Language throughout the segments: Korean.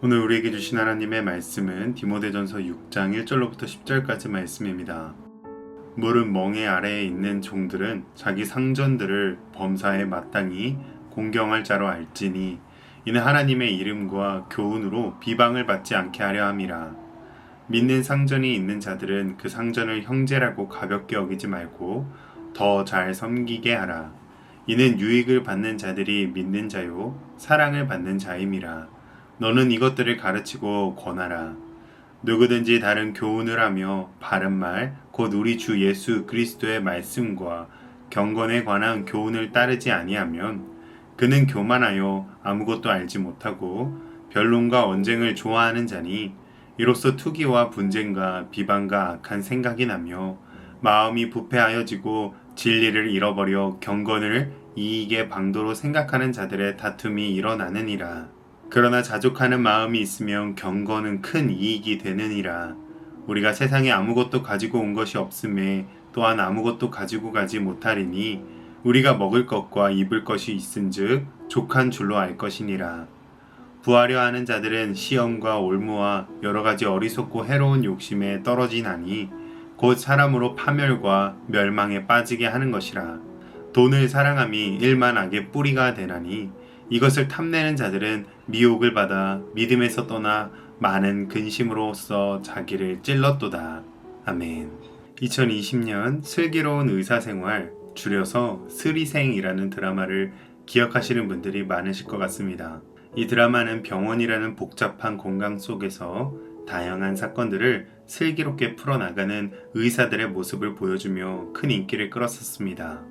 오늘 우리에게 주신 하나님의 말씀은 디모데전서 6장 1절로부터 10절까지 말씀입니다. 무릇 멍에 아래에 있는 종들은 자기 상전들을 범사에 마땅히 공경할 자로 알지니 이는 하나님의 이름과 교훈으로 비방을 받지 않게 하려 함이라. 믿는 상전이 있는 자들은 그 상전을 형제라고 가볍게 여기지 말고 더 잘 섬기게 하라. 이는 유익을 받는 자들이 믿는 자요 사랑을 받는 자임이라. 너는 이것들을 가르치고 권하라. 누구든지 다른 교훈을 하며 바른 말, 곧 우리 주 예수 그리스도의 말씀과 경건에 관한 교훈을 따르지 아니하면 그는 교만하여 아무것도 알지 못하고 변론과 언쟁을 좋아하는 자니 이로써 투기와 분쟁과 비방과 악한 생각이 나며 마음이 부패하여지고 진리를 잃어버려 경건을 이익의 방도로 생각하는 자들의 다툼이 일어나느니라. 그러나 자족하는 마음이 있으면 경건은 큰 이익이 되느니라. 우리가 세상에 아무것도 가지고 온 것이 없음에 또한 아무것도 가지고 가지 못하리니 우리가 먹을 것과 입을 것이 있은즉 족한 줄로 알 것이니라. 부하려 하는 자들은 시험과 올무와 여러 가지 어리석고 해로운 욕심에 떨어지나니 곧 사람으로 파멸과 멸망에 빠지게 하는 것이라. 돈을 사랑함이 일만 악의 뿌리가 되나니 이것을 탐내는 자들은 미혹을 받아 믿음에서 떠나 많은 근심으로써 자기를 찔렀도다. 아멘. 2020년 슬기로운 의사생활, 줄여서 스리생이라는 드라마를 기억하시는 분들이 많으실 것 같습니다. 이 드라마는 병원이라는 복잡한 공간 속에서 다양한 사건들을 슬기롭게 풀어나가는 의사들의 모습을 보여주며 큰 인기를 끌었었습니다.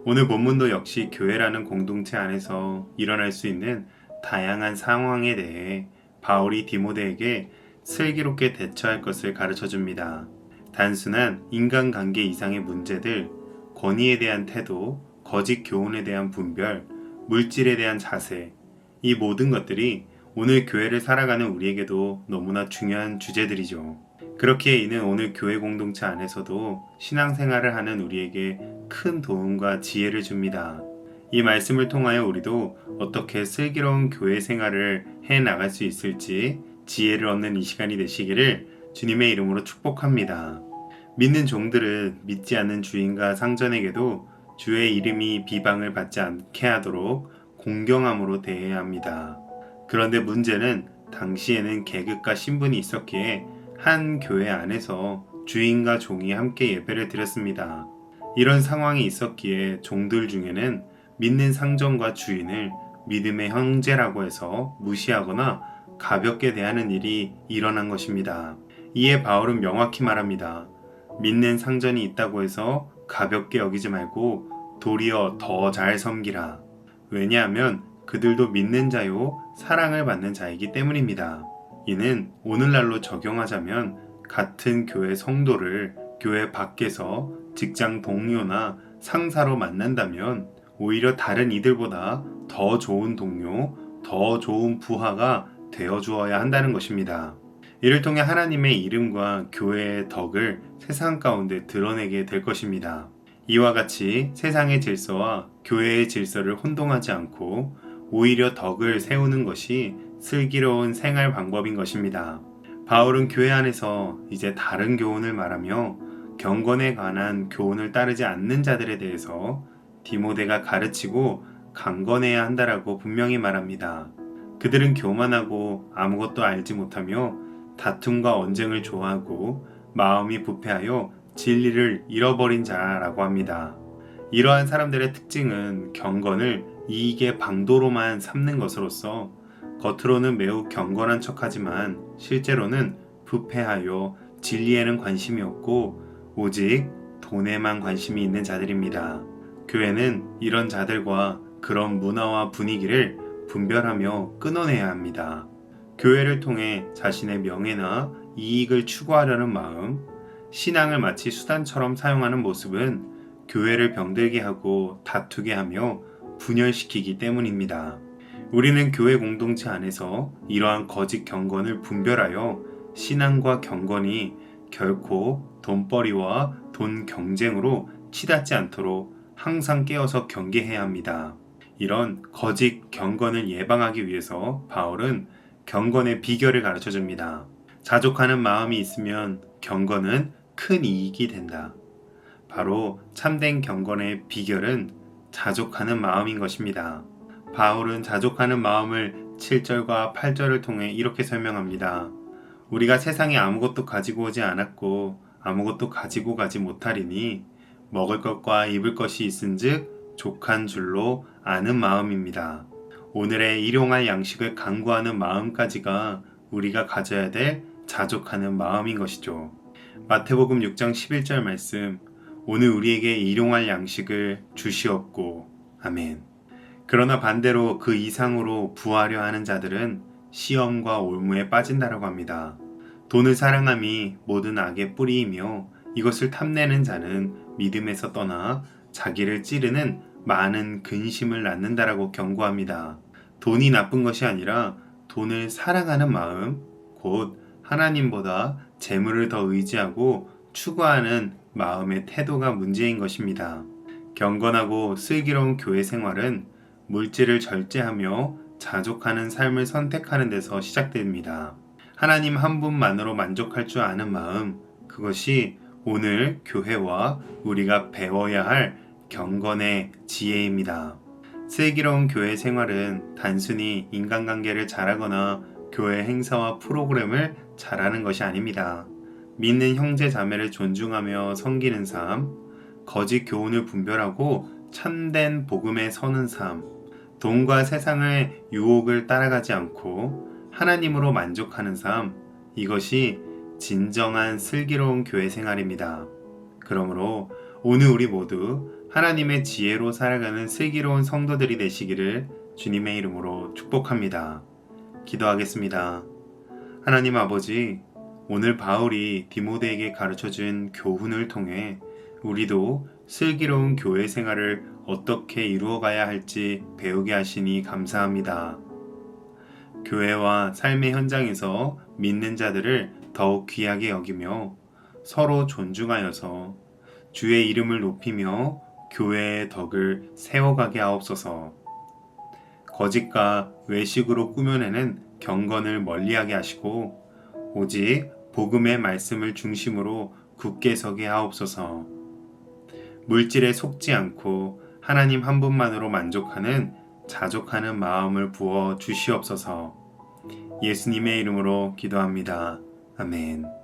오늘 본문도 역시 교회라는 공동체 안에서 일어날 수 있는 다양한 상황에 대해 바울이 디모데에게 슬기롭게 대처할 것을 가르쳐줍니다. 단순한 인간관계 이상의 문제들, 권위에 대한 태도, 거짓 교훈에 대한 분별, 물질에 대한 자세, 이 모든 것들이 오늘 교회를 살아가는 우리에게도 너무나 중요한 주제들이죠. 그렇기에 이는 오늘 교회 공동체 안에서도 신앙생활을 하는 우리에게 큰 도움과 지혜를 줍니다. 이 말씀을 통하여 우리도 어떻게 슬기로운 교회 생활을 해 나갈 수 있을지 지혜를 얻는 이 시간이 되시기를 주님의 이름으로 축복합니다. 믿는 종들은 믿지 않는 주인과 상전에게도 주의 이름이 비방을 받지 않게 하도록 공경함으로 대해야 합니다. 그런데 문제는 당시에는 계급과 신분이 있었기에 한 교회 안에서 주인과 종이 함께 예배를 드렸습니다. 이런 상황이 있었기에 종들 중에는 믿는 상전과 주인을 믿음의 형제라고 해서 무시하거나 가볍게 대하는 일이 일어난 것입니다. 이에 바울은 명확히 말합니다. 믿는 상전이 있다고 해서 가볍게 여기지 말고 도리어 더 잘 섬기라. 왜냐하면 그들도 믿는 자요 사랑을 받는 자이기 때문입니다. 이는 오늘날로 적용하자면 같은 교회 성도를 교회 밖에서 직장 동료나 상사로 만난다면 오히려 다른 이들보다 더 좋은 동료, 더 좋은 부하가 되어 주어야 한다는 것입니다. 이를 통해 하나님의 이름과 교회의 덕을 세상 가운데 드러내게 될 것입니다. 이와 같이 세상의 질서와 교회의 질서를 혼동하지 않고 오히려 덕을 세우는 것이 슬기로운 생활 방법인 것입니다. 바울은 교회 안에서 이제 다른 교훈을 말하며 경건에 관한 교훈을 따르지 않는 자들에 대해서 디모데가 가르치고 강건해야 한다라고 분명히 말합니다. 그들은 교만하고 아무것도 알지 못하며 다툼과 언쟁을 좋아하고 마음이 부패하여 진리를 잃어버린 자라고 합니다. 이러한 사람들의 특징은 경건을 이익의 방도로만 삼는 것으로서 겉으로는 매우 경건한 척하지만 실제로는 부패하여 진리에는 관심이 없고 오직 돈에만 관심이 있는 자들입니다. 교회는 이런 자들과 그런 문화와 분위기를 분별하며 끊어내야 합니다. 교회를 통해 자신의 명예나 이익을 추구하려는 마음, 신앙을 마치 수단처럼 사용하는 모습은 교회를 병들게 하고 다투게 하며 분열시키기 때문입니다. 우리는 교회 공동체 안에서 이러한 거짓 경건을 분별하여 신앙과 경건이 결코 돈벌이와 돈 경쟁으로 치닫지 않도록 항상 깨어서 경계해야 합니다. 이런 거짓 경건을 예방하기 위해서 바울은 경건의 비결을 가르쳐 줍니다. 자족하는 마음이 있으면 경건은 큰 이익이 된다. 바로 참된 경건의 비결은 자족하는 마음인 것입니다. 바울은 자족하는 마음을 7절과 8절을 통해 이렇게 설명합니다. 우리가 세상에 아무것도 가지고 오지 않았고 아무것도 가지고 가지 못하리니 먹을 것과 입을 것이 있은즉 족한 줄로 아는 마음입니다. 오늘의 일용할 양식을 간구하는 마음까지가 우리가 가져야 될 자족하는 마음인 것이죠. 마태복음 6장 11절 말씀, 오늘 우리에게 일용할 양식을 주시옵고. 아멘. 그러나 반대로 그 이상으로 부하려 하는 자들은 시험과 올무에 빠진다라고 합니다. 돈을 사랑함이 모든 악의 뿌리이며 이것을 탐내는 자는 믿음에서 떠나 자기를 찌르는 많은 근심을 낳는다라고 경고합니다. 돈이 나쁜 것이 아니라 돈을 사랑하는 마음, 곧 하나님보다 재물을 더 의지하고 추구하는 마음의 태도가 문제인 것입니다. 경건하고 슬기로운 교회 생활은 물질을 절제하며 자족하는 삶을 선택하는 데서 시작됩니다. 하나님 한 분만으로 만족할 줄 아는 마음, 그것이 오늘 교회와 우리가 배워야 할 경건의 지혜입니다. 슬기로운 교회 생활은 단순히 인간관계를 잘하거나 교회 행사와 프로그램을 잘하는 것이 아닙니다. 믿는 형제 자매를 존중하며 섬기는 삶, 거짓 교훈을 분별하고 참된 복음에 서는 삶, 돈과 세상의 유혹을 따라가지 않고 하나님으로 만족하는 삶, 이것이 진정한 슬기로운 교회 생활입니다. 그러므로 오늘 우리 모두 하나님의 지혜로 살아가는 슬기로운 성도들이 되시기를 주님의 이름으로 축복합니다. 기도하겠습니다. 하나님 아버지, 오늘 바울이 디모데에게 가르쳐준 교훈을 통해 우리도 슬기로운 교회 생활을 어떻게 이루어가야 할지 배우게 하시니 감사합니다. 교회와 삶의 현장에서 믿는 자들을 더욱 귀하게 여기며 서로 존중하여서 주의 이름을 높이며 교회의 덕을 세워가게 하옵소서. 거짓과 외식으로 꾸며내는 경건을 멀리하게 하시고 오직 복음의 말씀을 중심으로 굳게 서게 하옵소서. 물질에 속지 않고 하나님 한 분만으로 만족하는 자족하는 마음을 부어 주시옵소서. 예수님의 이름으로 기도합니다. 아멘.